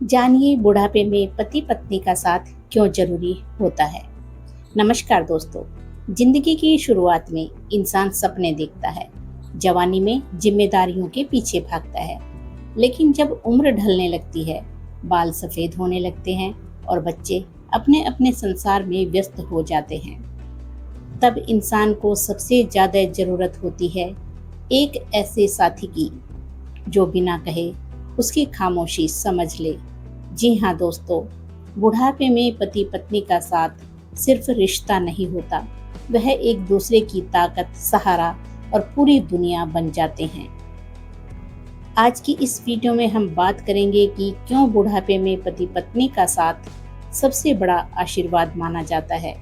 जानिए बुढ़ापे में पति पत्नी का साथ क्यों जरूरी होता है। नमस्कार दोस्तों। जिंदगी की शुरुआत में इंसान सपने देखता है, जवानी में जिम्मेदारियों के पीछे भागता है, लेकिन जब उम्र ढलने लगती है, बाल सफेद होने लगते हैं और बच्चे अपने अपने संसार में व्यस्त हो जाते हैं, तब इंसान को सबसे ज्यादा जरूरत होती है एक ऐसे साथी की जो बिना कहे उसकी खामोशी समझ ले। जी हाँ दोस्तों, बुढ़ापे में पति पत्नी का साथ सिर्फ रिश्ता नहीं होता, वह एक दूसरे की ताकत, सहारा और पूरी दुनिया बन जाते हैं। आज की इस वीडियो में हम बात करेंगे कि क्यों बुढ़ापे में पति पत्नी का साथ सबसे बड़ा आशीर्वाद माना जाता है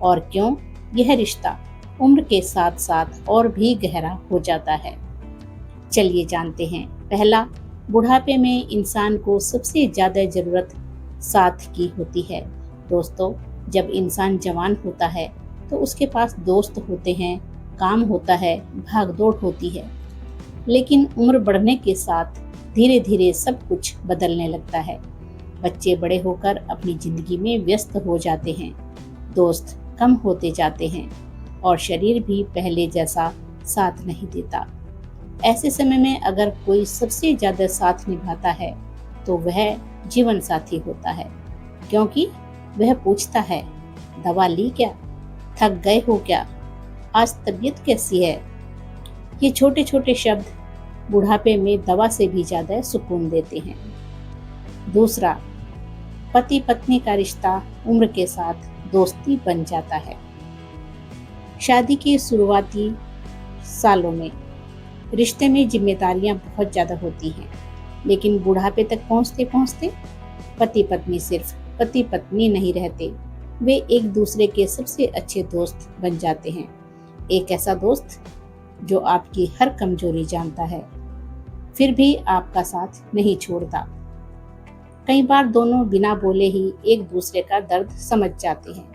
और क्यों यह रिश्ता उम्र के साथ साथ और भी गहरा हो जाता है। चलिए जानते हैं। पहला, बुढ़ापे में इंसान को सबसे ज्यादा जरूरत साथ की होती है। दोस्तों, जब इंसान जवान होता है तो उसके पास दोस्त होते हैं, काम होता है, भागदौड़ होती है, लेकिन उम्र बढ़ने के साथ धीरे धीरे सब कुछ बदलने लगता है। बच्चे बड़े होकर अपनी जिंदगी में व्यस्त हो जाते हैं, दोस्त कम होते जाते हैं और शरीर भी पहले जैसा साथ नहीं देता। ऐसे समय में अगर कोई सबसे ज्यादा साथ निभाता है तो वह जीवन साथी होता है, क्योंकि वह पूछता है, दवा ली क्या, थक गए हो क्या, आज तबीयत कैसी है। ये छोटे छोटे शब्द बुढ़ापे में दवा से भी ज्यादा सुकून देते हैं। दूसरा, पति पत्नी का रिश्ता उम्र के साथ दोस्ती बन जाता है। शादी के शुरुआती सालों में रिश्ते में जिम्मेदारियां बहुत ज्यादा होती हैं, लेकिन बुढ़ापे तक पहुंचते पहुंचते पति पत्नी सिर्फ पति पत्नी नहीं रहते, वे एक दूसरे के सबसे अच्छे दोस्त बन जाते हैं। एक ऐसा दोस्त जो आपकी हर कमजोरी जानता है, फिर भी आपका साथ नहीं छोड़ता। कई बार दोनों बिना बोले ही एक दूसरे का दर्द समझ जाते हैं,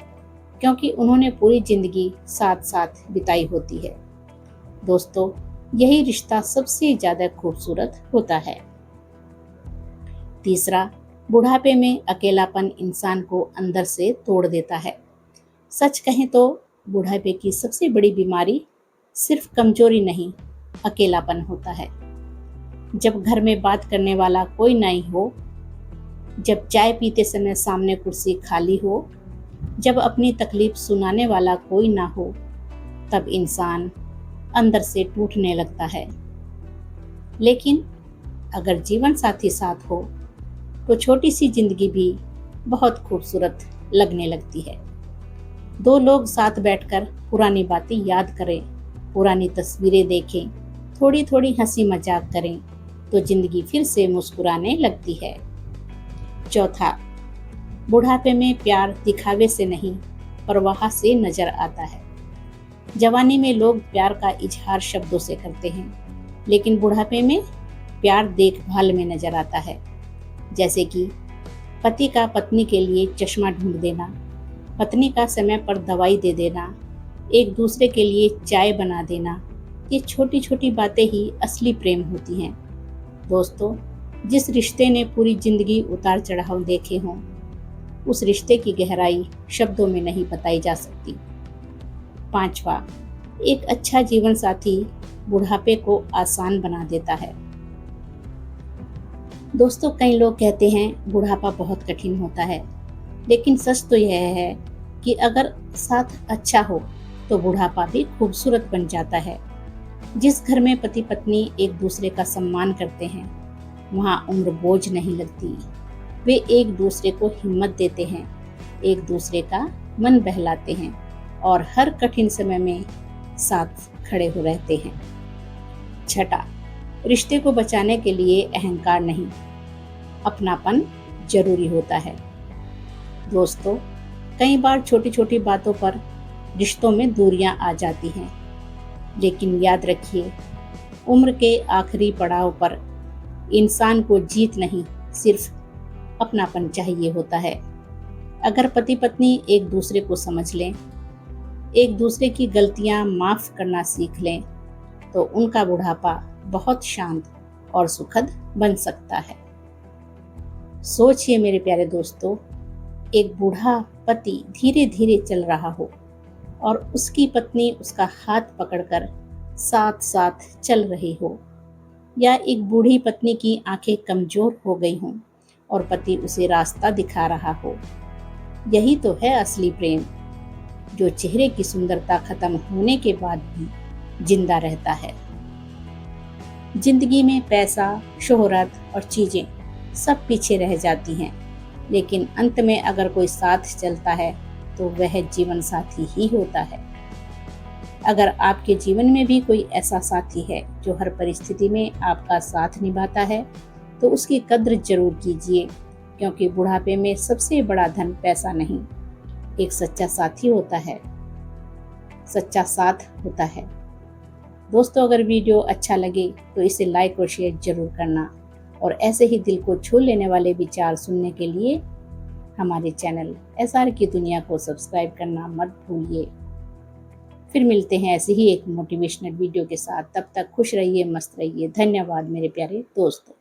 क्योंकि उन्होंने पूरी जिंदगी साथ साथ बिताई होती है। दोस्तों, यही रिश्ता सबसे ज्यादा खूबसूरत होता है। तीसरा, बुढ़ापे में अकेलापन इंसान को अंदर से तोड़ देता है। सच कहें तो बुढ़ापे की सबसे बड़ी बीमारी सिर्फ कमजोरी नहीं, अकेलापन होता है। जब घर में बात करने वाला कोई नहीं हो, जब चाय पीते समय सामने कुर्सी खाली हो, जब अपनी तकलीफ सुनाने वाला कोई ना हो, तब इंसान अंदर से टूटने लगता है। लेकिन अगर जीवन साथी साथ हो तो छोटी सी जिंदगी भी बहुत खूबसूरत लगने लगती है। दो लोग साथ बैठकर पुरानी बातें याद करें, पुरानी तस्वीरें देखें, थोड़ी थोड़ी हंसी मजाक करें तो जिंदगी फिर से मुस्कुराने लगती है। चौथा, बुढ़ापे में प्यार दिखावे से नहीं, परवाह से नजर आता है। जवानी में लोग प्यार का इजहार शब्दों से करते हैं, लेकिन बुढ़ापे में प्यार देखभाल में नजर आता है। जैसे कि पति का पत्नी के लिए चश्मा ढूंढ देना, पत्नी का समय पर दवाई दे देना, एक दूसरे के लिए चाय बना देना। ये छोटी छोटी बातें ही असली प्रेम होती हैं। दोस्तों, जिस रिश्ते ने पूरी जिंदगी उतार चढ़ाव देखे हों, उस रिश्ते की गहराई शब्दों में नहीं बताई जा सकती। पांचवा, एक अच्छा जीवन साथी बुढ़ापे को आसान बना देता है। दोस्तों, कई लोग कहते हैं बुढ़ापा बहुत कठिन होता है, लेकिन सच तो यह है कि अगर साथ अच्छा हो तो बुढ़ापा भी खूबसूरत बन जाता है। जिस घर में पति पत्नी एक दूसरे का सम्मान करते हैं, वहाँ उम्र बोझ नहीं लगती। वे एक दूसरे को हिम्मत देते हैं, एक दूसरे का मन बहलाते हैं और हर कठिन समय में साथ खड़े हो रहते हैं। छठा, रिश्ते को बचाने के लिए अहंकार नहीं, अपनापन जरूरी होता है। दोस्तों, कई बार छोटी छोटी बातों पर रिश्तों में दूरियां आ जाती हैं, लेकिन याद रखिए, उम्र के आखिरी पड़ाव पर इंसान को जीत नहीं, सिर्फ अपनापन चाहिए होता है। अगर पति पत्नी एक दूसरे को समझ लें, एक दूसरे की गलतियां माफ करना सीख लें, तो उनका बुढ़ापा बहुत शांत और सुखद बन सकता है। सोचिए मेरे प्यारे दोस्तों, एक बूढ़ा पति धीरे धीरे चल रहा हो और उसकी पत्नी उसका हाथ पकड़कर साथ साथ चल रही हो, या एक बूढ़ी पत्नी की आंखें कमजोर हो गई हों और पति उसे रास्ता दिखा रहा हो। यही तो है असली प्रेम, जो चेहरे की सुंदरता खत्म होने के बाद भी जिंदा रहता है। जिंदगी में पैसा, शोहरत और चीजें सब पीछे रह जाती हैं, लेकिन अंत में अगर कोई साथ चलता है तो वह जीवन साथी ही होता है। अगर आपके जीवन में भी कोई ऐसा साथी है जो हर परिस्थिति में आपका साथ निभाता है, तो उसकी कद्र जरूर कीजिए, क्योंकि बुढ़ापे में सबसे बड़ा धन पैसा नहीं, एक सच्चा साथी होता है, सच्चा साथ होता है। दोस्तों, अगर वीडियो अच्छा लगे तो इसे लाइक और शेयर जरूर करना, और ऐसे ही दिल को छू लेने वाले विचार सुनने के लिए हमारे चैनल SR की दुनिया को सब्सक्राइब करना मत भूलिए। फिर मिलते हैं ऐसे ही एक मोटिवेशनल वीडियो के साथ। तब तक खुश रहिए, मस्त रहिए। धन्यवाद मेरे प्यारे दोस्तों।